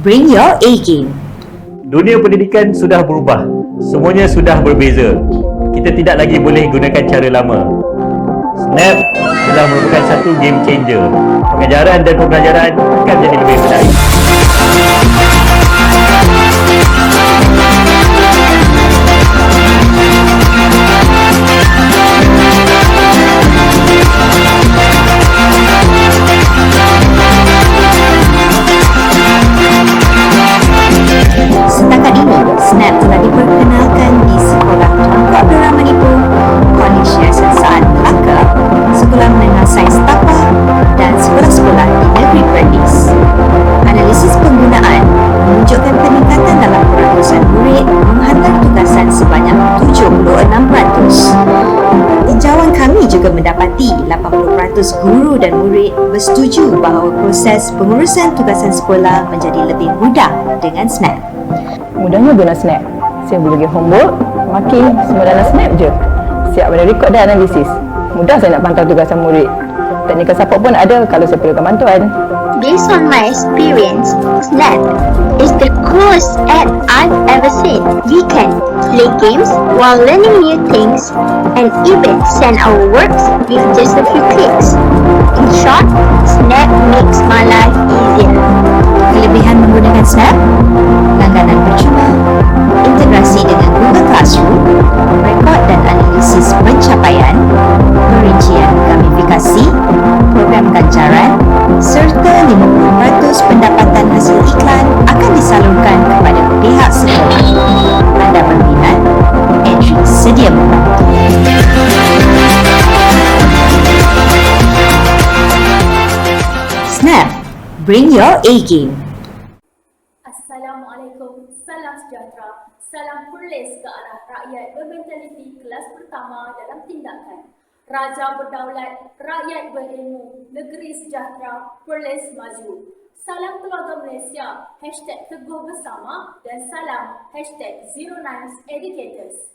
Bring your A game. Dunia pendidikan sudah berubah. Semuanya sudah berbeza. Kita tidak lagi boleh gunakan cara lama. Snap telah merupakan satu game changer. Pengajaran dan pembelajaran akan menjadi lebih menarik. Setakat ini, Snap telah diperkenalkan di Sekolah Tunku Abdul Rahman Ibu, Kolej Yayasan Saad Melaka, Sekolah Menengah Sains Tapa dan sekolah-sekolah di Negeri Perlis. Analisis penggunaan menunjukkan peningkatan dalam peratusan murid menghantar tugasan sebanyak 76%. Tinjauan kami juga mendapati 80% guru dan murid bersetuju bahawa proses pengurusan tugasan sekolah menjadi lebih mudah dengan Snap. Mudahnya guna Snap. Saya boleh pergi homework, marking semua dalam Snap je. Siap pada rekod dan analisis. Mudah saya nak pantau tugasan murid. Technical support pun ada kalau saya perlukan bantuan. Based on my experience, Snap is the coolest app I've ever seen. We can play games while learning new things and even send our works with just a few clicks. In short, Snap makes my life easier. Kelebihan menggunakan Snap, langganan percuma, integrasi dengan Google Classroom, rekod dan analisis pencapaian, perincian gamifikasi, program ganjaran, serta 50% pendapatan hasil iklan akan disalurkan kepada pihak sekolah. Anda berminat? Entry sedia membantu. Snap, bring your A game. Assalamualaikum, salam sejahtera, salam Perlis ke arah rakyat bermentaliti kelas pertama dalam tindakan. Raja berdaulat, rakyat berilmu, negeri sejahtera, Perlis maju. Salam keluarga Malaysia, #Teguh Bersama dan salam #09educators.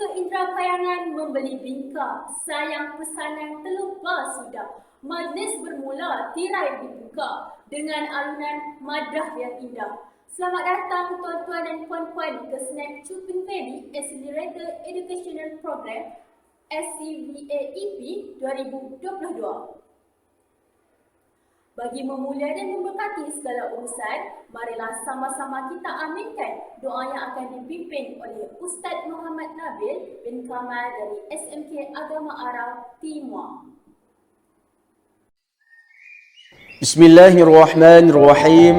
Keindrakayangan membeli bingka, sayang pesanan terlupa sudah. Majlis bermula, tirai dibuka dengan alunan madrah yang indah. Selamat datang tuan-tuan dan puan-puan ke Snap Chuping Valley Accelerator Educational Program SCVAEP 2022. Bagi memulia dan memberkati segala urusan, marilah sama-sama kita aminkan doa yang akan dipimpin oleh Ustaz Muhammad Nabil bin Kamal dari SMK Agama Arab Timur. Bismillahirrahmanirrahim.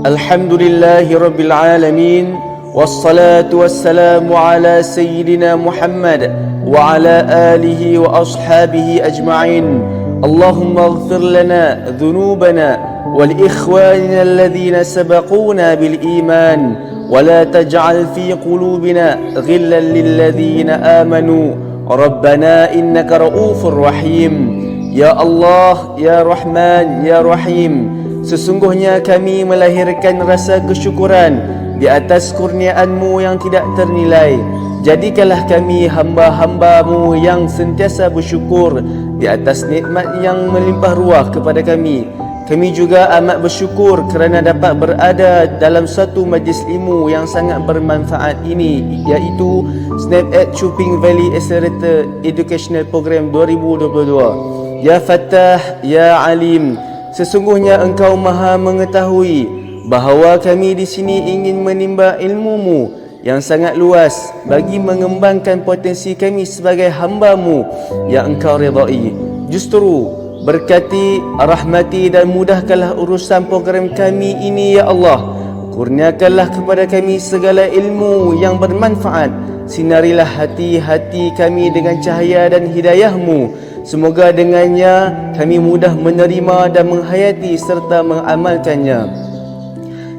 Alhamdulillahi Rabbil Alamin. Wassalatu wassalamu ala Sayyidina Muhammad wa ala alihi wa ashabihi ajma'in. Allahumma ighfir lana dhunubana wal ikhwanina alladhina sabaquna bil iman wa la taj'al fi qulubina ghillan lil ladhina amanu. Rabbana innaka ra'ufur rahim. Ya Allah, Ya Rahman, Ya Rahim, sesungguhnya kami melahirkan rasa kesyukuran di atas kurniaan-Mu yang tidak ternilai. Jadikanlah kami hamba-hamba-Mu yang sentiasa bersyukur di atas nikmat yang melimpah ruah kepada kami. Kami juga amat bersyukur kerana dapat berada dalam satu majlis ilmu yang sangat bermanfaat ini, iaitu Snap Chuping Valley Accelerator Educational Program 2022. Ya Fattah, Ya Alim, sesungguhnya Engkau Maha mengetahui bahawa kami di sini ingin menimba ilmu-Mu yang sangat luas bagi mengembangkan potensi kami sebagai hamba-Mu yang Engkau redai. Justru berkati, rahmati dan mudahkanlah urusan program kami ini, Ya Allah. Kurniakanlah kepada kami segala ilmu yang bermanfaat. Sinarilah hati-hati kami dengan cahaya dan hidayah-Mu. Semoga dengannya kami mudah menerima dan menghayati serta mengamalkannya.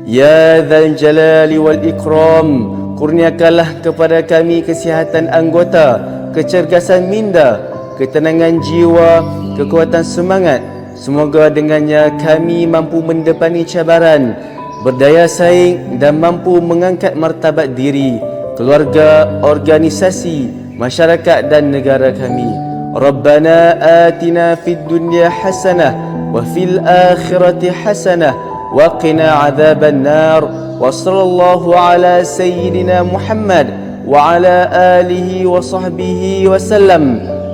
Ya Dzal Jalali wal Ikram, kurniakanlah kepada kami kesihatan anggota, kecergasan minda, ketenangan jiwa, kekuatan semangat. Semoga dengannya kami mampu mendepani cabaran, berdaya saing dan mampu mengangkat martabat diri, keluarga, organisasi, masyarakat dan negara kami. Rabbana atina fid dunya hasanah وفي الآخرة حسنة وقنا عذاب النار وصلى الله على سيدنا محمد وعلى آله وصحبه وسلم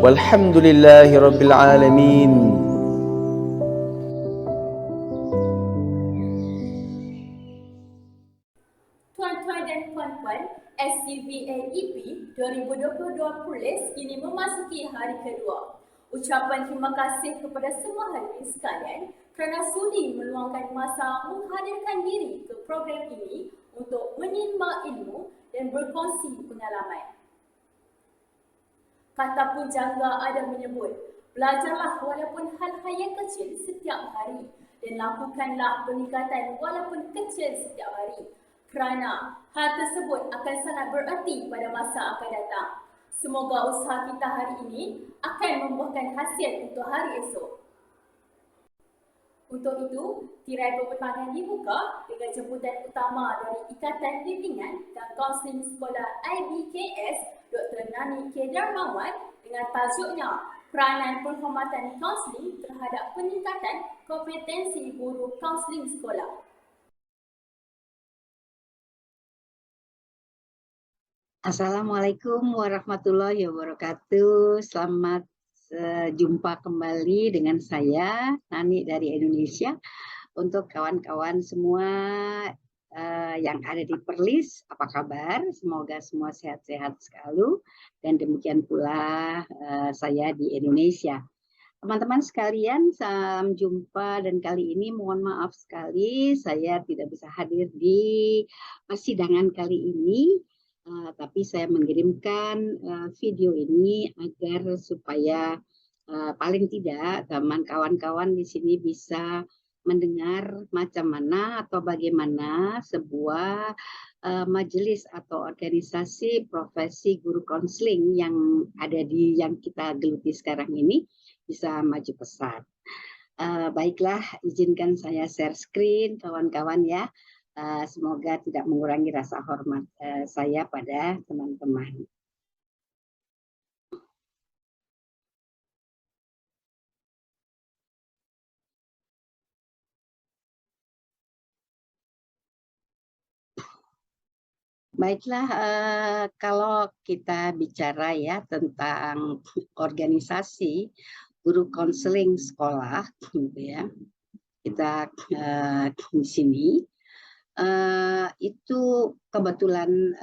والحمد لله رب العالمين. Tuan-tuan dan puan-puan, SCVAEP 2022 Perlis kini memasuki hari kedua. Ucapan terima kasih kepada semua hadirin sekalian kerana sudi meluangkan masa menghadirkan diri ke program ini untuk menimba ilmu dan berkongsi pengalaman. Kata pujangga ada menyebut, belajarlah walaupun hal-hal yang kecil setiap hari dan lakukanlah peningkatan walaupun kecil setiap hari. Kerana hal tersebut akan sangat bererti pada masa akan datang. Semoga usaha kita hari ini akan membuahkan hasil untuk hari esok. Untuk itu, tirai pepetangan dibuka dengan jemputan utama dari Ikatan Bimbingan dan Kaunseling Sekolah IBKS Dr. Nani K. Darmawan dengan tajuknya Peranan Penghormatan Kaunseling terhadap Peningkatan Kompetensi Guru Kaunseling Sekolah. Assalamualaikum warahmatullahi wabarakatuh. Selamat jumpa kembali dengan saya, Nani dari Indonesia. Untuk kawan-kawan semua yang ada di Perlis, apa kabar? Semoga semua sehat-sehat selalu. Dan demikian pula saya di Indonesia. Teman-teman sekalian, salam jumpa dan kali ini mohon maaf sekali saya tidak bisa hadir di persidangan kali ini. Tapi saya mengirimkan video ini agar supaya paling tidak teman kawan-kawan di sini bisa mendengar macam mana atau bagaimana sebuah majelis atau organisasi profesi guru konseling yang ada di yang kita geluti sekarang ini bisa maju pesat. Baiklah, izinkan saya share screen kawan-kawan ya. Semoga tidak mengurangi rasa hormat saya pada teman-teman. Baiklah, kalau kita bicara ya tentang organisasi guru konseling sekolah, gitu ya, kita di sini. Itu kebetulan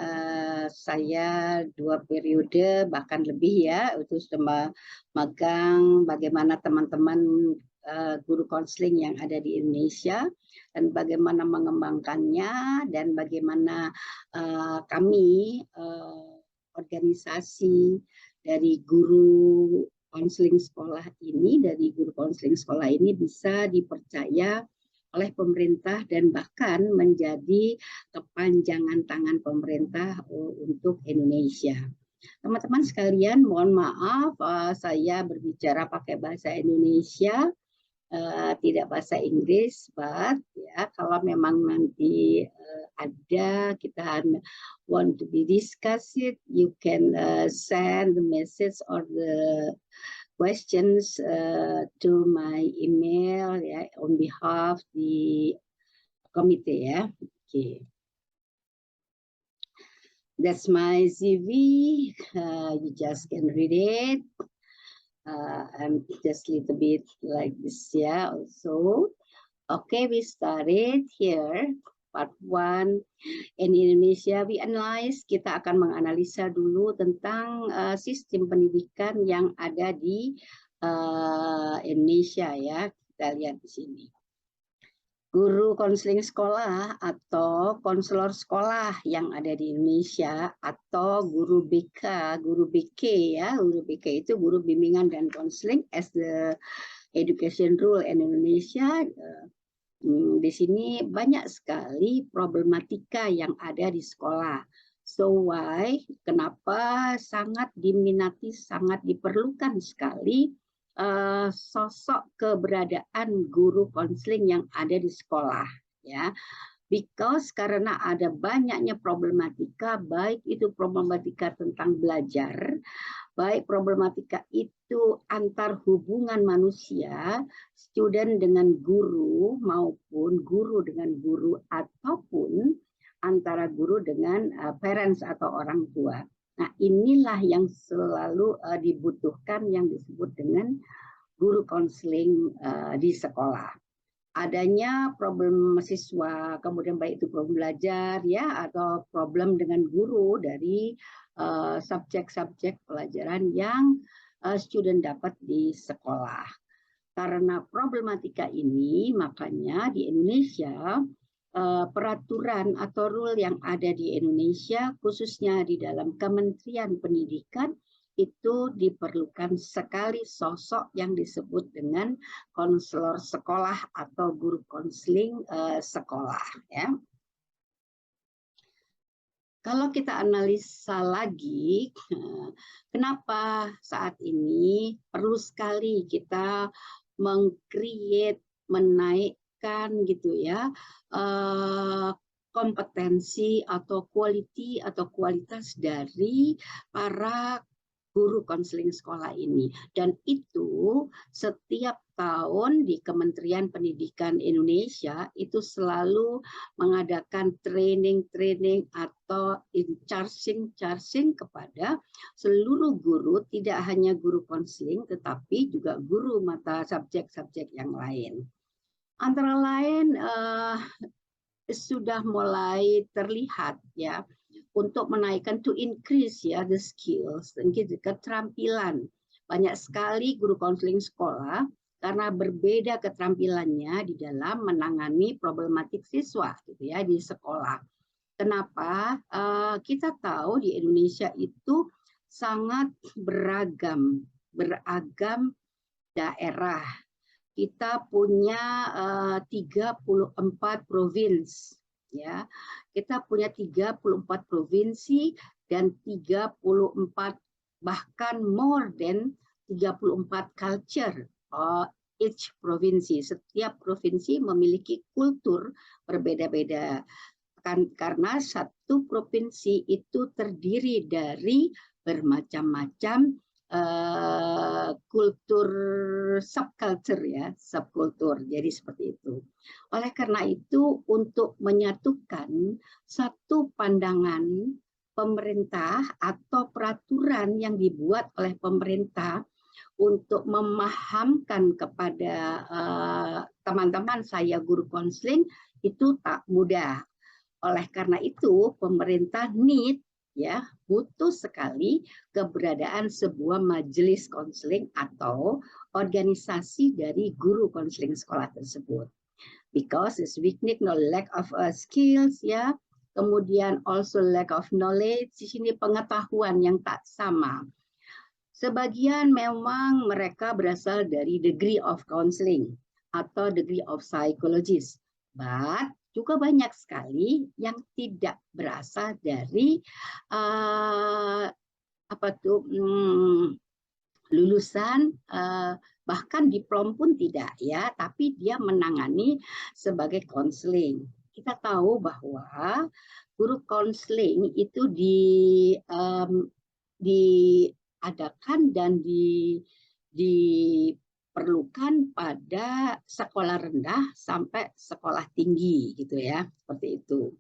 saya 2 periode bahkan lebih ya itu sudah magang bagaimana teman-teman guru konseling yang ada di Indonesia dan bagaimana mengembangkannya dan bagaimana kami organisasi dari guru konseling sekolah ini bisa dipercaya oleh pemerintah dan bahkan menjadi kepanjangan tangan pemerintah untuk Indonesia. Teman-teman sekalian, mohon maaf saya berbicara pakai bahasa Indonesia, tidak bahasa Inggris, but ya kalau memang nanti ada kita want to be discuss it, you can send the message or the questions to my email ya on behalf the committee ya. Okay. That's my CV. You just can read it. I'm just a little bit like this ya also. Okay, we started here. Part 1. In Indonesia, we analyze, kita akan menganalisa dulu tentang sistem pendidikan yang ada di Indonesia ya. Kita lihat di sini. Guru konseling sekolah atau konselor sekolah yang ada di Indonesia atau guru BK, guru BK ya. Guru BK itu guru bimbingan dan konseling as the education rule in Indonesia. Di sini banyak sekali problematika yang ada di sekolah. So why? Kenapa sangat diminati, sangat diperlukan sekali sosok keberadaan guru konseling yang ada di sekolah, ya. Because karena ada banyaknya problematika, baik itu problematika tentang belajar, baik problematika itu antar hubungan manusia, student dengan guru maupun guru dengan guru ataupun antara guru dengan parents atau orang tua. Nah, inilah yang selalu dibutuhkan yang disebut dengan guru konseling di sekolah. Adanya problem siswa, kemudian baik itu problem belajar ya atau problem dengan guru dari subjek-subjek pelajaran yang student dapat di sekolah. Karena problematika ini, makanya di Indonesia peraturan atau rule yang ada di Indonesia, khususnya di dalam Kementerian Pendidikan, itu diperlukan sekali sosok yang disebut dengan konselor sekolah atau guru konseling sekolah. Ya. Kalau kita analisa lagi, kenapa saat ini perlu sekali kita meng-create, menaikkan gitu ya, kompetensi atau quality atau kualitas dari para guru konseling sekolah ini. Dan itu setiap tahun di Kementerian Pendidikan Indonesia itu selalu mengadakan training atau charging kepada seluruh guru, tidak hanya guru konseling tetapi juga guru mata subjek-subjek yang lain. Antara lain sudah mulai terlihat ya, untuk menaikkan, to increase ya the skills, keterampilan. Banyak sekali guru konseling sekolah karena berbeda keterampilannya di dalam menangani problematik siswa gitu ya di sekolah. Kenapa? Kita tahu di Indonesia itu sangat beragam daerah. Kita punya 34 provinsi. Ya, kita punya 34 provinsi dan 34 bahkan more than 34 culture each provinsi. Setiap provinsi memiliki kultur berbeda-beda. Karena satu provinsi itu terdiri dari bermacam-macam kultur subculture ya, subkultur. Jadi seperti itu. Oleh karena itu untuk menyatukan satu pandangan pemerintah atau peraturan yang dibuat oleh pemerintah untuk memahamkan kepada teman-teman saya guru konseling itu tak mudah. Oleh karena itu pemerintah butuh sekali keberadaan sebuah majelis konseling atau organisasi dari guru konseling sekolah tersebut. Because it's weakness, no lack of skills ya, kemudian also lack of knowledge, di sini pengetahuan yang tak sama. Sebagian memang mereka berasal dari degree of counseling atau degree of psychologist, but juga banyak sekali yang tidak berasal dari lulusan bahkan diplom pun tidak ya, tapi dia menangani sebagai konseling. Kita tahu bahwa guru konseling itu diadakan dan diperlukan pada sekolah rendah sampai sekolah tinggi gitu ya, seperti itu.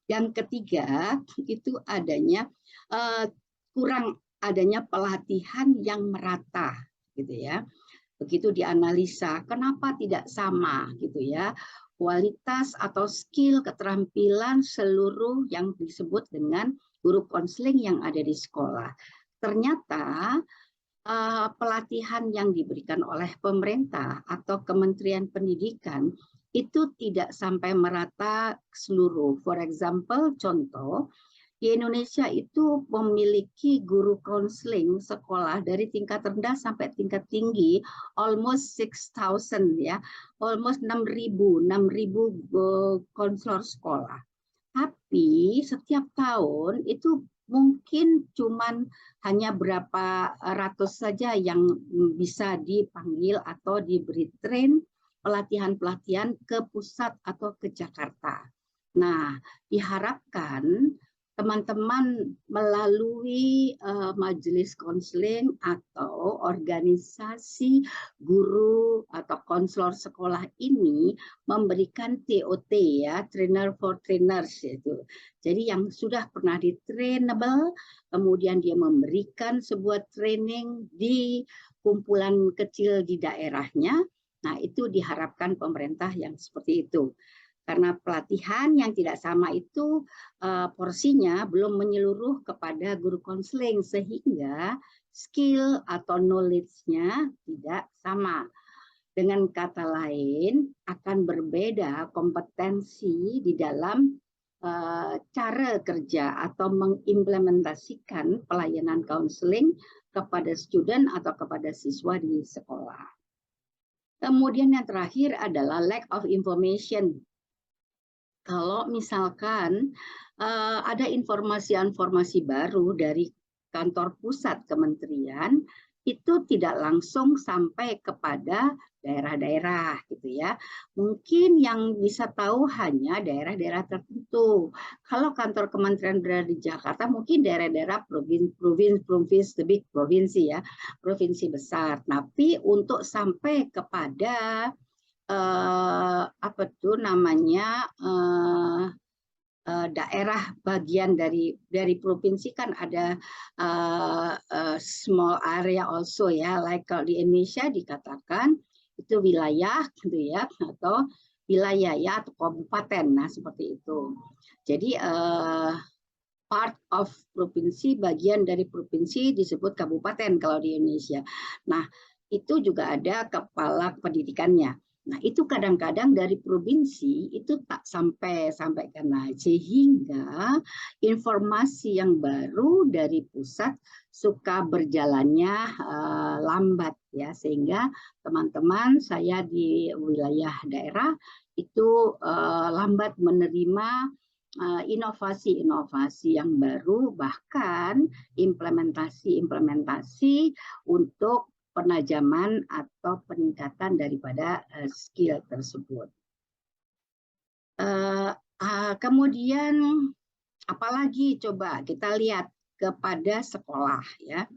Yang ketiga itu adanya kurang adanya pelatihan yang merata gitu ya. Begitu dianalisa kenapa tidak sama gitu ya, kualitas atau skill keterampilan seluruh yang disebut dengan guru konseling yang ada di sekolah. Ternyata pelatihan yang diberikan oleh pemerintah atau Kementerian Pendidikan itu tidak sampai merata seluruh. For example, contoh, di Indonesia itu memiliki guru konseling sekolah dari tingkat rendah sampai tingkat tinggi almost 6,000 ya, almost 6.000 konselor sekolah. Tapi setiap tahun itu mungkin cuman hanya berapa ratus saja yang bisa dipanggil atau diberi train pelatihan-pelatihan ke pusat atau ke Jakarta. Nah, diharapkan teman-teman melalui majelis konseling atau organisasi guru atau konselor sekolah ini memberikan TOT ya, trainer for trainers itu. Jadi yang sudah pernah di-trainable, kemudian dia memberikan sebuah training di kumpulan kecil di daerahnya. Nah, itu diharapkan pemerintah yang seperti itu. Karena pelatihan yang tidak sama itu porsinya belum menyeluruh kepada guru konseling sehingga skill atau knowledge-nya tidak sama. Dengan kata lain akan berbeda kompetensi di dalam cara kerja atau mengimplementasikan pelayanan konseling kepada student atau kepada siswa di sekolah. Kemudian yang terakhir adalah lack of information. Kalau misalkan ada informasi-informasi baru dari kantor pusat kementerian, itu tidak langsung sampai kepada daerah-daerah gitu ya. Mungkin yang bisa tahu hanya daerah-daerah tertentu. Kalau kantor kementerian berada di Jakarta, mungkin daerah-daerah provinsi ya, provinsi besar. Tapi untuk sampai kepada apa tuh namanya daerah bagian dari provinsi kan ada small area also ya, like kalau di Indonesia dikatakan itu wilayah gitu ya, atau wilayah ya atau kabupaten, nah seperti itu. Jadi part of provinsi, bagian dari provinsi disebut kabupaten kalau di Indonesia. Nah itu juga ada kepala pendidikannya. Nah, itu kadang-kadang dari provinsi itu tak sampai karena sehingga informasi yang baru dari pusat suka berjalannya lambat ya, sehingga teman-teman saya di wilayah daerah itu lambat menerima inovasi-inovasi yang baru, bahkan implementasi untuk penajaman atau peningkatan daripada skill tersebut. Kemudian apalagi coba kita lihat kepada sekolah ya.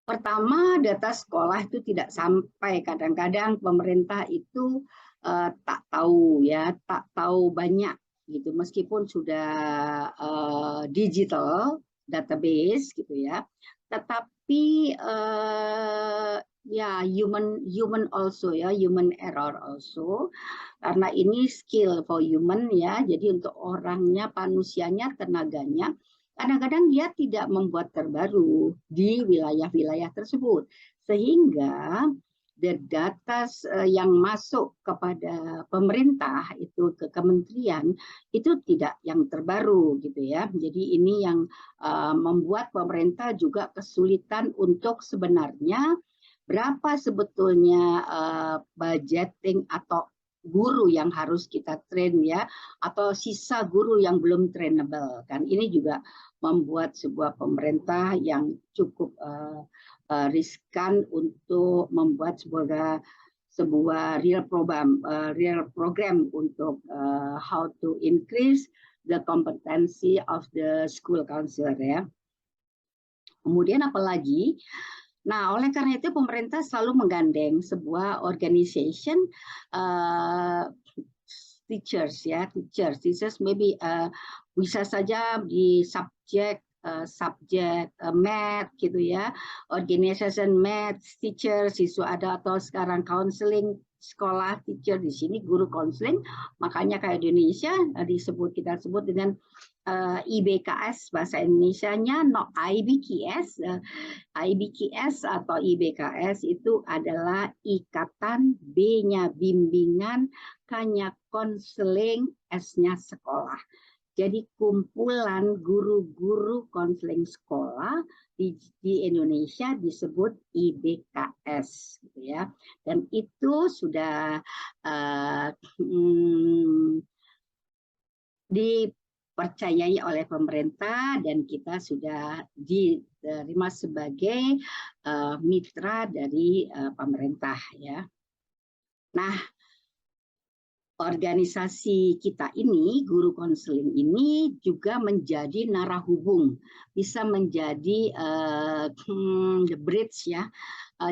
Pertama, data sekolah itu tidak sampai, kadang-kadang pemerintah itu tak tahu ya, tak tahu banyak gitu, meskipun sudah digital database gitu ya, tetapi ya human also ya, human error also, karena ini skill for human ya, jadi untuk orangnya, manusianya, tenaganya, kadang-kadang dia tidak membuat terbaru di wilayah-wilayah tersebut, sehingga the data yang masuk kepada pemerintah itu ke kementerian itu tidak yang terbaru gitu ya. Jadi ini yang membuat pemerintah juga kesulitan untuk sebenarnya berapa sebetulnya budgeting atau guru yang harus kita train ya, atau sisa guru yang belum trainable kan. Ini juga membuat sebuah pemerintah yang cukup riskan untuk membuat sebuah real program untuk how to increase the competency of the school counselor ya. Kemudian apalagi, nah oleh karena itu pemerintah selalu menggandeng sebuah organization teachers maybe bisa saja di subjek math gitu ya, organization math teacher, siswa ada, atau sekarang counseling sekolah teacher, di sini guru counseling, makanya kayak di Indonesia kita sebut dengan IBKS, bahasa Indonesianya no IBKS. IBKS atau IBKS itu adalah ikatan, B-nya bimbingan, K-nya konseling, S-nya sekolah. Jadi kumpulan guru-guru konseling sekolah di Indonesia disebut IBKS, gitu ya. Dan itu sudah dipercayai oleh pemerintah dan kita sudah diterima sebagai mitra dari pemerintah, ya. Nah, organisasi kita ini, guru konseling ini juga menjadi narahubung, bisa menjadi the bridge ya,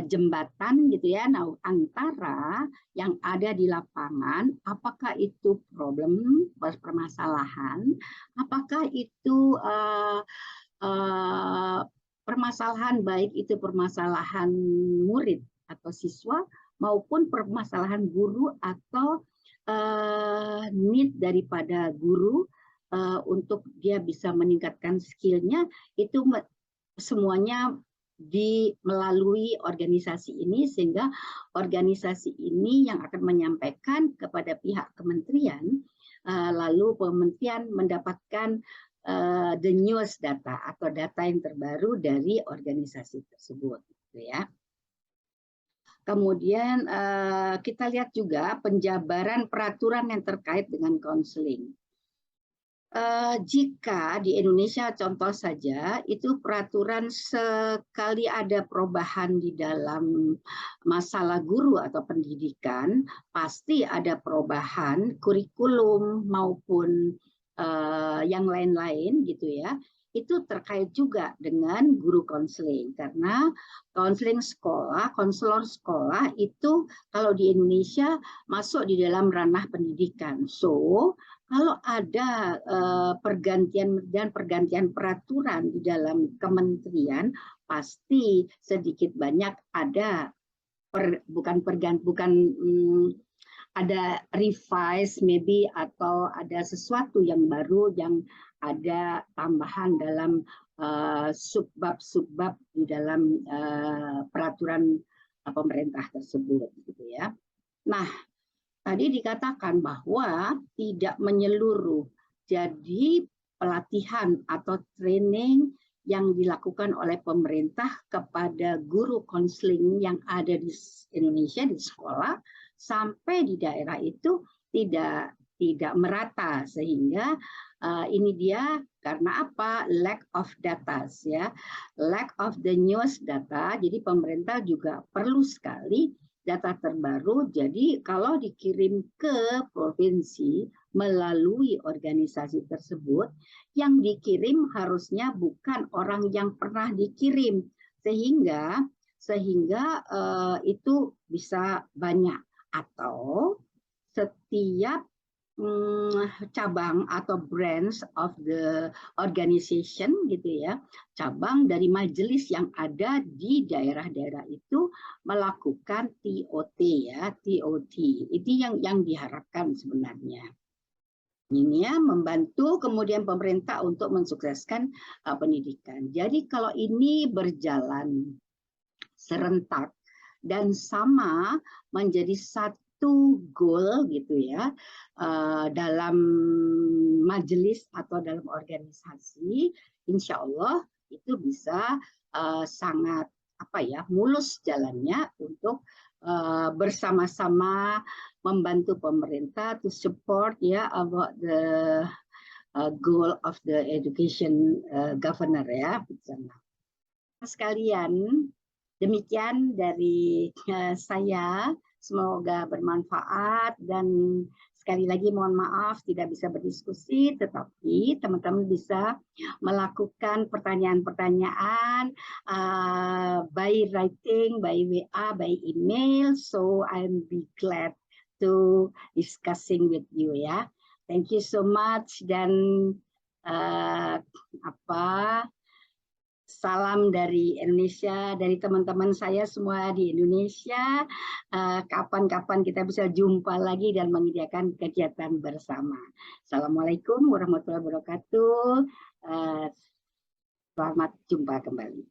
jembatan gitu ya, antara yang ada di lapangan, apakah itu problem, permasalahan, apakah itu permasalahan, baik itu permasalahan murid atau siswa maupun permasalahan guru atau need daripada guru untuk dia bisa meningkatkan skillnya, itu semuanya melalui organisasi ini, sehingga organisasi ini yang akan menyampaikan kepada pihak kementerian, lalu kementerian mendapatkan the newest data atau data yang terbaru dari organisasi tersebut, gitu ya. Kemudian kita lihat juga penjabaran peraturan yang terkait dengan konseling. Jika di Indonesia contoh saja, itu peraturan sekali ada perubahan di dalam masalah guru atau pendidikan, pasti ada perubahan kurikulum maupun yang lain-lain gitu ya. Itu terkait juga dengan guru konseling, karena konseling sekolah, konselor sekolah itu kalau di Indonesia masuk di dalam ranah pendidikan. So, kalau ada pergantian peraturan di dalam kementerian, pasti sedikit banyak ada ada revise maybe, atau ada sesuatu yang baru yang ada tambahan dalam subbab-subbab di dalam peraturan pemerintah tersebut, gitu ya. Nah, tadi dikatakan bahwa tidak menyeluruh, jadi pelatihan atau training yang dilakukan oleh pemerintah kepada guru konseling yang ada di Indonesia di sekolah sampai di daerah itu tidak merata, sehingga ini dia karena apa? Lack of data ya, lack of the newest data. Jadi pemerintah juga perlu sekali data terbaru. Jadi kalau dikirim ke provinsi melalui organisasi tersebut, yang dikirim harusnya bukan orang yang pernah dikirim, sehingga itu bisa banyak, atau setiap cabang atau branch of the organization gitu ya, cabang dari majelis yang ada di daerah-daerah itu melakukan TOT ya, TOT itu yang diharapkan sebenarnya. Ini ya, membantu kemudian pemerintah untuk mensukseskan pendidikan. Jadi kalau ini berjalan serentak dan sama menjadi satu goal gitu ya, dalam majelis atau dalam organisasi, insya Allah itu bisa sangat mulus jalannya untuk bersama-sama membantu pemerintah to support ya about the goal of the education governor ya. Sekalian, demikian dari saya, semoga bermanfaat, dan sekali lagi mohon maaf tidak bisa berdiskusi, tetapi teman-teman bisa melakukan pertanyaan-pertanyaan by writing, by WA, by email, so I'm be glad to discussing with you ya. Thank you so much, dan salam dari Indonesia, dari teman-teman saya semua di Indonesia. Kapan-kapan kita bisa jumpa lagi dan menyediakan kegiatan bersama. Assalamualaikum warahmatullahi wabarakatuh. Selamat jumpa kembali.